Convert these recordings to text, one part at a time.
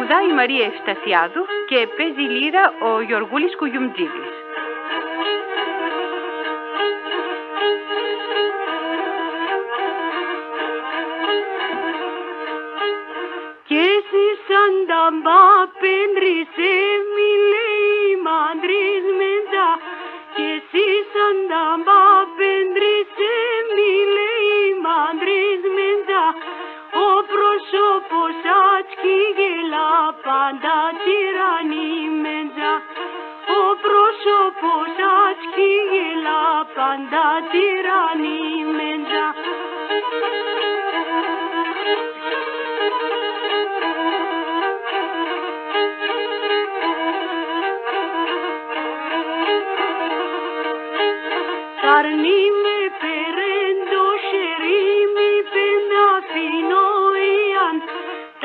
Τραγουδάει η Μαρία Ευσταθιάδου και παίζει λύρα ο Γιωργούλης Κουγιουμτζίδης. Και εσύ σαν τα μπαπέντρισε μη λέει μαντρής μεντά. Και εσύ σαν τα μπαπέντρισε μη λέει μαντρής μεντά. Ο πρόσωπος άτσκι γελά πάντα τυραννή μεντά. Ο πρόσωπος άτσκι γελά πάντα τυραννή μεντά. Αρνί με περέντο σερίμι πένα φινόιαν.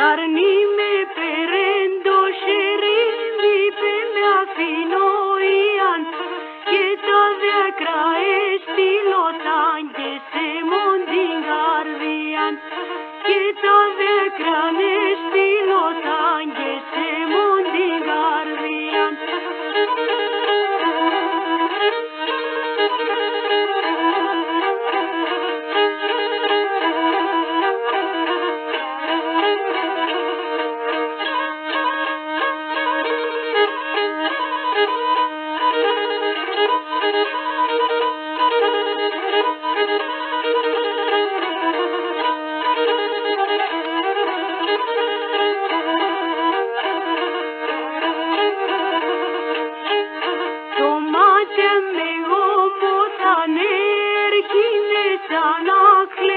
Αρνί με περέντο σερίμι πένα φινόιαν. Και τα δέκρα εστιλόταν και σε μοντιν καρδιάν. Και τα δέκρα εστιλόταν και σε μοντιν καρδιάν. Σαν άχλε